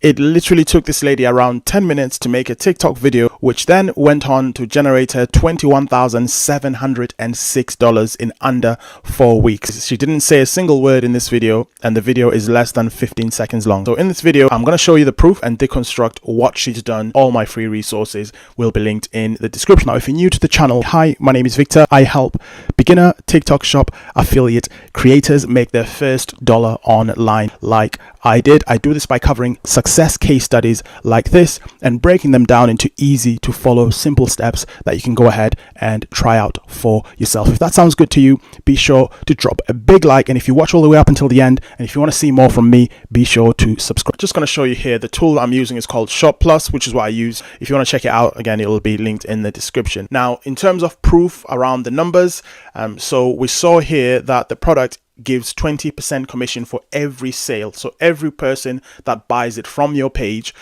It literally took this lady around 10 minutes to make a TikTok video, which then went on to generate her $21,706 in under 4 weeks. She didn't say a single word in this video, and the video is less than 15 seconds long. So in this video, I'm going to show you the proof and deconstruct what she's done. All my free resources will be linked in the description. Now, if you're new to the channel, hi, my name is Victor. I help beginner TikTok shop affiliate creators make their first dollar online like I did. I do this by covering success case studies like this and breaking them down into easy to follow simple steps that you can go ahead and try out for yourself. If that sounds good to you, be sure to drop a big like, and if you watch all the way up until the end and if you want to see more from me, be sure to subscribe. Just going to show you here, the tool I'm using is called Shop Plus, which is what I use. If you want to check it out, again, it will be linked in the description. Now, in terms of proof around the numbers, so we saw here that the product gives 20% commission for every sale. So every person that buys it from your page,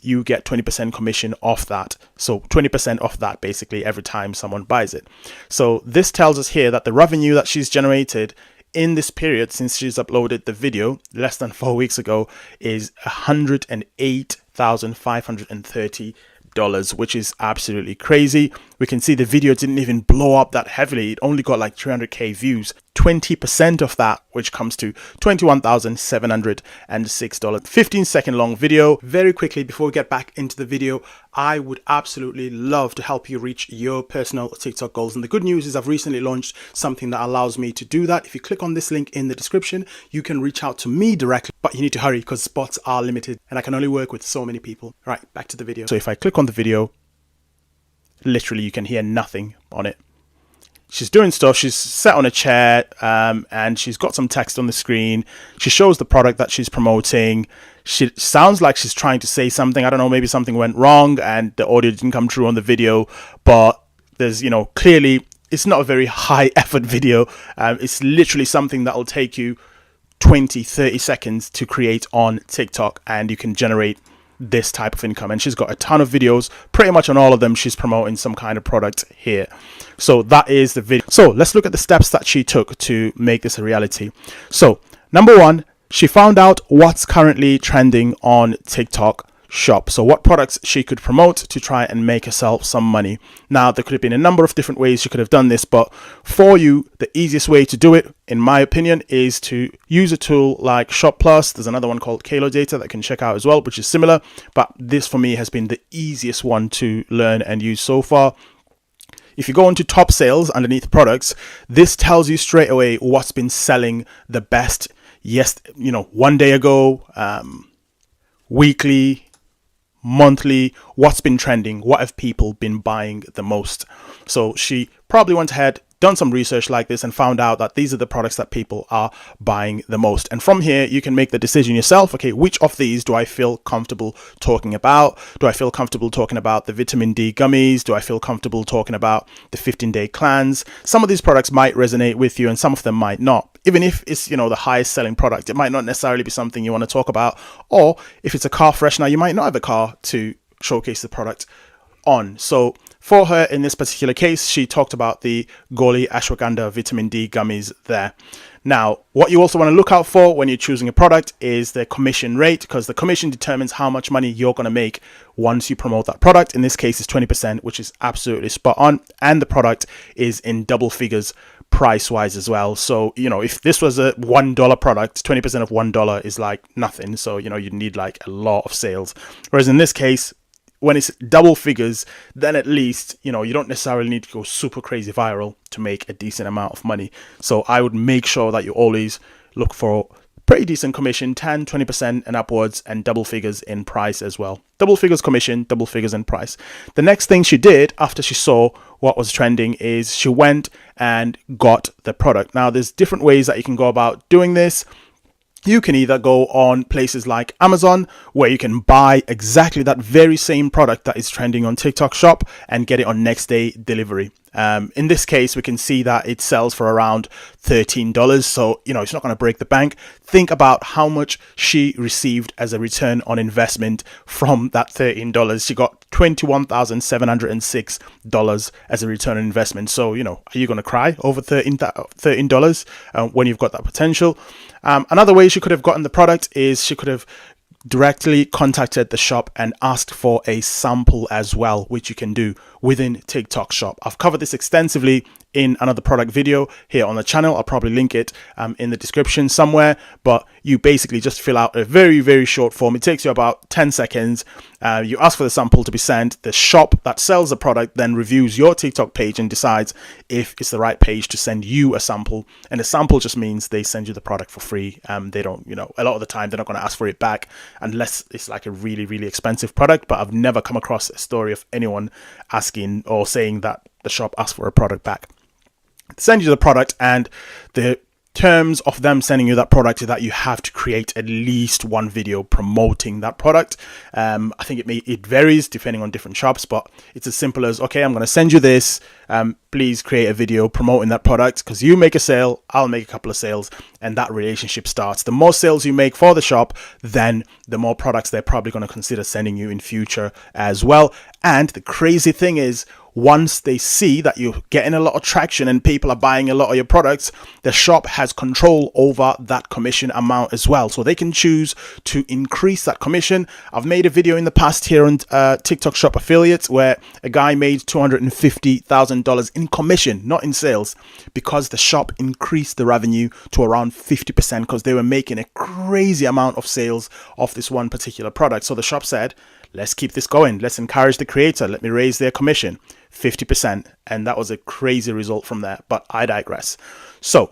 you get 20% commission off that. So 20% off that basically every time someone buys it. So this tells us here that the revenue that she's generated in this period since she's uploaded the video less than 4 weeks ago is $108,530, which is absolutely crazy. We can see the video didn't even blow up that heavily. It only got like 300k views. 20% of that, which comes to $21,706. 15-second long video. Very quickly, before we get back into the video, I would absolutely love to help you reach your personal TikTok goals. And the good news is I've recently launched something that allows me to do that. If you click on this link in the description, you can reach out to me directly, but you need to hurry because spots are limited and I can only work with so many people. All right, back to the video. So if I click on the video, literally you can hear nothing on it. She's doing stuff. She's sat on a chair and she's got some text on the screen. She shows the product that she's promoting. She sounds like she's trying to say something. I don't know, maybe something went wrong and the audio didn't come through on the video, but there's, clearly it's not a very high effort video. It's literally something that will take you 20-30 seconds to create on TikTok, and you can generate this type of income. And she's got a ton of videos. Pretty much on all of them she's promoting some kind of product here. So that is the video. So let's look at the steps that she took to make this a reality. So number one, she found out what's currently trending on TikTok shop. So what products she could promote to try and make herself some money. Now, there could have been a number of different ways she could have done this, but for you, the easiest way to do it, in my opinion, is to use a tool like Shop Plus. There's another one called Kalo Data that you can check out as well, which is similar, but this for me has been the easiest one to learn and use so far. If you go into top sales underneath products, this tells you straight away what's been selling the best. Yes, 1 day ago, weekly, monthly, what's been trending, what have people been buying the most. So she probably went ahead, done some research like this and found out that these are the products that people are buying the most. And from here, you can make the decision yourself. Okay, which of these do I feel comfortable talking about? Do I feel comfortable talking about the vitamin D gummies? Do I feel comfortable talking about the 15-day cleanse? Some of these products might resonate with you and some of them might not. Even if it's, the highest selling product, it might not necessarily be something you want to talk about. Or if it's a car freshener, you might not have a car to showcase the product on. So for her in this particular case, she talked about the Goli Ashwagandha vitamin D gummies there. Now, what you also want to look out for when you're choosing a product is the commission rate, because the commission determines how much money you're going to make once you promote that product. In this case, it's 20%, which is absolutely spot on. And the product is in double figures price wise as well. So, if this was a $1 product, 20% of $1 is like nothing. So, you'd need like a lot of sales. Whereas in this case, when it's double figures, then at least, you don't necessarily need to go super crazy viral to make a decent amount of money. So I would make sure that you always look for pretty decent commission, 10, 20% and upwards, and double figures in price as well. Double figures commission, double figures in price. The next thing she did after she saw what was trending is she went and got the product. Now, there's different ways that you can go about doing this. You can either go on places like Amazon, where you can buy exactly that very same product that is trending on TikTok shop and get it on next day delivery. In this case, we can see that it sells for around $13. So, it's not going to break the bank. Think about how much she received as a return on investment from that $13. She got $21,706 as a return on investment. So, are you going to cry over $13 when you've got that potential? Another way she could have gotten the product is she could have directly contacted the shop and asked for a sample as well, which you can do within TikTok Shop. I've covered this extensively in another product video here on the channel. I'll probably link it in the description somewhere, but you basically just fill out a very, very short form. It takes you about 10 seconds. You ask for the sample to be sent. The shop that sells the product then reviews your TikTok page and decides if it's the right page to send you a sample. And a sample just means they send you the product for free. They don't, a lot of the time they're not going to ask for it back unless it's like a really, really expensive product. But I've never come across a story of anyone asking or saying that the shop asked for a product back. Send you the product, and the terms of them sending you that product is that you have to create at least one video promoting that product. I think it varies depending on different shops, but it's as simple as, okay, I'm going to send you this. Please create a video promoting that product, because you make a sale, I'll make a couple of sales, and that relationship starts. The more sales you make for the shop, then the more products they're probably going to consider sending you in future as well. And the crazy thing is, once they see that you're getting a lot of traction and people are buying a lot of your products, the shop has control over that commission amount as well. So they can choose to increase that commission. I've made a video in the past here on TikTok Shop Affiliates where a guy made $250,000 in commission, not in sales, because the shop increased the revenue to around 50% because they were making a crazy amount of sales of this one particular product. So the shop said, let's keep this going. Let's encourage the creator. Let me raise their commission 50%. And that was a crazy result from there. But I digress. So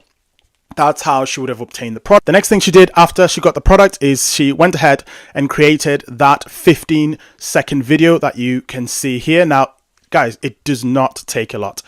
that's how she would have obtained the product. The next thing she did after she got the product is she went ahead and created that 15-second video that you can see here. Now, guys, it does not take a lot.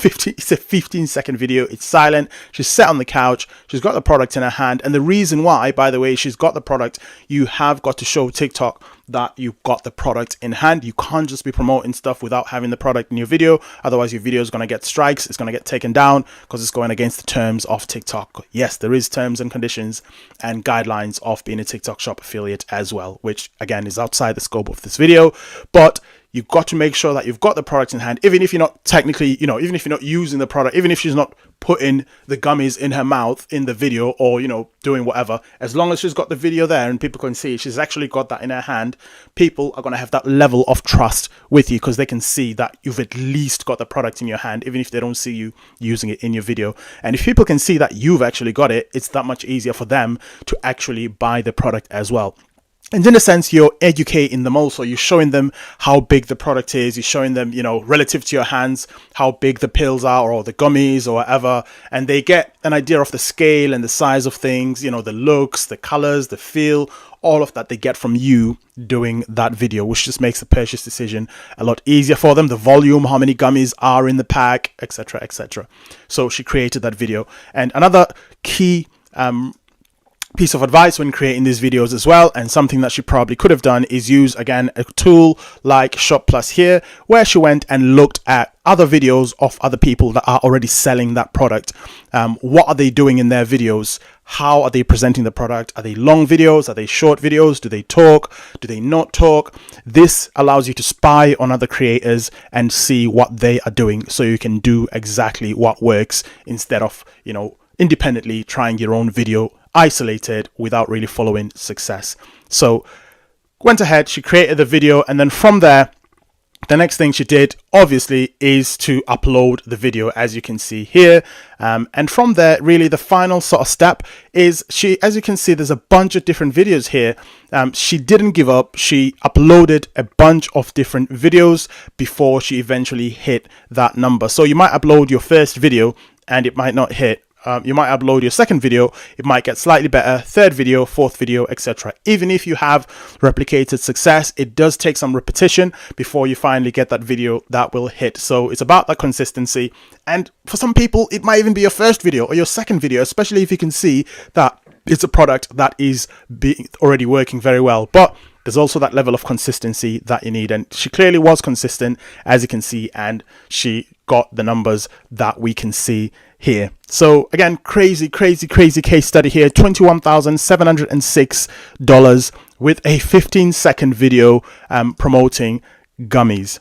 It's a 15-second video. It's silent. She's sat on the couch. She's got the product in her hand. And the reason why, by the way, she's got the product, you have got to show TikTok that you've got the product in hand. You can't just be promoting stuff without having the product in your video. Otherwise, your video is going to get strikes. It's going to get taken down because it's going against the terms of TikTok. Yes, there is terms and conditions and guidelines of being a TikTok Shop affiliate as well, which again is outside the scope of this video. But you've got to make sure that you've got the product in hand, even if you're not technically, even if you're not using the product, even if she's not putting the gummies in her mouth in the video or, doing whatever, as long as she's got the video there and people can see she's actually got that in her hand, people are going to have that level of trust with you because they can see that you've at least got the product in your hand, even if they don't see you using it in your video. And if people can see that you've actually got it, it's that much easier for them to actually buy the product as well. And in a sense, you're educating them also. You're showing them how big the product is. You're showing them, relative to your hands, how big the pills are or the gummies or whatever. And they get an idea of the scale and the size of things, the looks, the colors, the feel, all of that they get from you doing that video, which just makes the purchase decision a lot easier for them. The volume, how many gummies are in the pack, etc., etc. So she created that video. And another key piece of advice when creating these videos as well, and something that she probably could have done, is use again a tool like Shop Plus here, where she went and looked at other videos of other people that are already selling that product. What are they doing in their videos? How are they presenting the product? Are they long videos? Are they short videos? Do they talk? Do they not talk? This allows you to spy on other creators and see what they are doing, so you can do exactly what works instead of independently trying your own video isolated without really following success. So went ahead, she created the video, and then from there, the next thing she did obviously is to upload the video, as you can see here. And from there, really the final sort of step is as you can see, there's a bunch of different videos here. She didn't give up. She uploaded a bunch of different videos before she eventually hit that number. So you might upload your first video and it might not hit. You might upload your second video, it might get slightly better, third video, fourth video, etc. Even if you have replicated success, it does take some repetition before you finally get that video that will hit. So it's about that consistency. And for some people, it might even be your first video or your second video, especially if you can see that it's a product that is already working very well. But there's also that level of consistency that you need. And she clearly was consistent, as you can see, and she got the numbers that we can see here. So again, crazy case study here. $21,706 with a 15-second video promoting gummies.